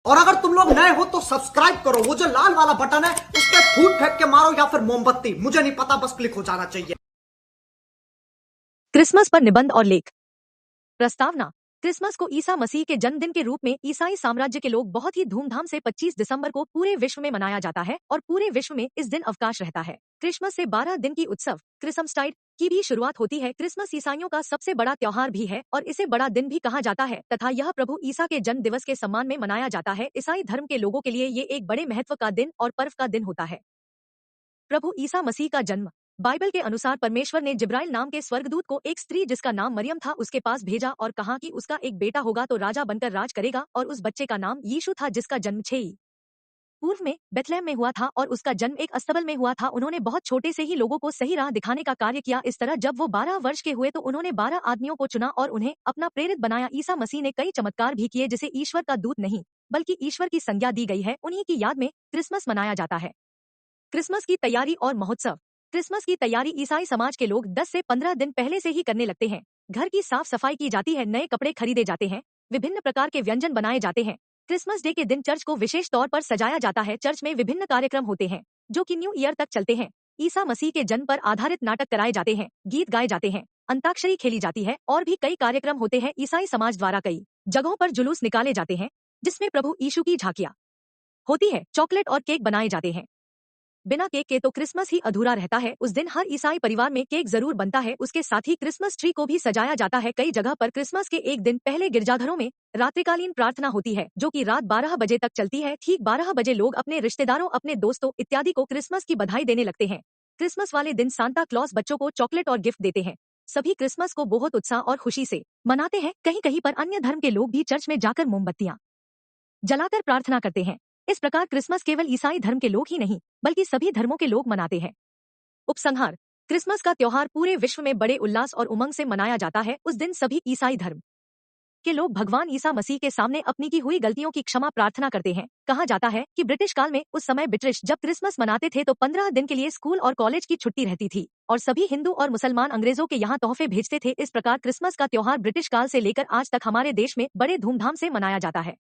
और अगर तुम लोग नए हो तो सब्सक्राइब करो, वो जो लाल वाला बटन है उस पर फूट फेंक के मारो या फिर मोमबत्ती, मुझे नहीं पता, बस क्लिक हो जाना चाहिए। क्रिसमस पर निबंध और लेख। प्रस्तावना। क्रिसमस को ईसा मसीह के जन्मदिन के रूप में ईसाई साम्राज्य के लोग बहुत ही धूमधाम से 25 दिसंबर को पूरे विश्व में मनाया जाता है और पूरे विश्व में इस दिन अवकाश रहता है। क्रिसमस से 12 दिन की उत्सव क्रिसमस्टाइड की भी शुरुआत होती है। क्रिसमस ईसाइयों का सबसे बड़ा त्योहार भी है और इसे बड़ा दिन भी कहा जाता है तथा यह प्रभु ईसा के जन्म दिवस के सम्मान में मनाया जाता है। ईसाई धर्म के लोगों के लिए ये एक बड़े महत्व का दिन और पर्व का दिन होता है। प्रभु ईसा मसीह का जन्म। बाइबल के अनुसार परमेश्वर ने जिब्राइल नाम के स्वर्गदूत को एक स्त्री जिसका नाम मरियम था उसके पास भेजा और कहा कि उसका एक बेटा होगा तो राजा बनकर राज करेगा और उस बच्चे का नाम यीशु था जिसका जन्म 6 पूर्व में बेथलेहम में हुआ था और उसका जन्म एक अस्तबल में हुआ था। उन्होंने बहुत छोटे से ही लोगों को सही राह दिखाने का कार्य किया। इस तरह जब वो 12 वर्ष के हुए तो उन्होंने 12 आदमियों को चुना और उन्हें अपना प्रेरित बनाया। ईसा मसीह ने कई चमत्कार भी किए जिसे ईश्वर का दूत नहीं बल्कि ईश्वर की संज्ञा दी गई है। उन्हीं की याद में क्रिसमस मनाया जाता है। क्रिसमस की तैयारी और महोत्सव। क्रिसमस की तैयारी ईसाई समाज के लोग 10 से 15 दिन पहले से ही करने लगते हैं। घर की साफ सफाई की जाती है, नए कपड़े खरीदे जाते हैं, विभिन्न प्रकार के व्यंजन बनाए जाते हैं। क्रिसमस डे के दिन चर्च को विशेष तौर पर सजाया जाता है। चर्च में विभिन्न कार्यक्रम होते हैं जो कि न्यू ईयर तक चलते हैं। ईसा मसीह के जन्म पर आधारित नाटक कराए जाते हैं, गीत गाए जाते हैं, अंताक्षरी खेली जाती है और भी कई कार्यक्रम होते हैं। ईसाई समाज द्वारा कई जगहों पर जुलूस निकाले जाते हैं जिसमें प्रभु यीशु की झांकियां होती है। चॉकलेट और केक बनाए जाते हैं। बिना केक के तो क्रिसमस ही अधूरा रहता है। उस दिन हर ईसाई परिवार में केक जरूर बनता है। उसके साथ ही क्रिसमस ट्री को भी सजाया जाता है। कई जगह पर क्रिसमस के एक दिन पहले गिरजाघरों में रात्रिकालीन प्रार्थना होती है जो कि रात 12 बजे तक चलती है। ठीक 12 बजे लोग अपने रिश्तेदारों, अपने दोस्तों इत्यादि को क्रिसमस की बधाई देने लगते हैं। क्रिसमस वाले दिन सांता क्लॉस बच्चों को चॉकलेट और गिफ्ट देते हैं। सभी क्रिसमस को बहुत उत्साह और खुशी से मनाते हैं। कहीं कहीं पर अन्य धर्म के लोग भी चर्च में जाकर मोमबत्तियां जलाकर प्रार्थना करते हैं। इस प्रकार क्रिसमस केवल ईसाई धर्म के लोग ही नहीं बल्कि सभी धर्मों के लोग मनाते हैं। उपसंहार। क्रिसमस का त्योहार पूरे विश्व में बड़े उल्लास और उमंग से मनाया जाता है। उस दिन सभी ईसाई धर्म के लोग भगवान ईसा मसीह के सामने अपनी की हुई गलतियों की क्षमा प्रार्थना करते हैं। कहा जाता है कि ब्रिटिश काल में उस समय ब्रिटिश जब क्रिसमस मनाते थे तो 15 दिन के लिए स्कूल और कॉलेज की छुट्टी रहती थी और सभी हिंदू और मुसलमान अंग्रेजों के यहाँ तोहफे भेजते थे। इस प्रकार क्रिसमस का त्योहार ब्रिटिश काल से लेकर आज तक हमारे देश में बड़े धूमधाम से मनाया जाता है।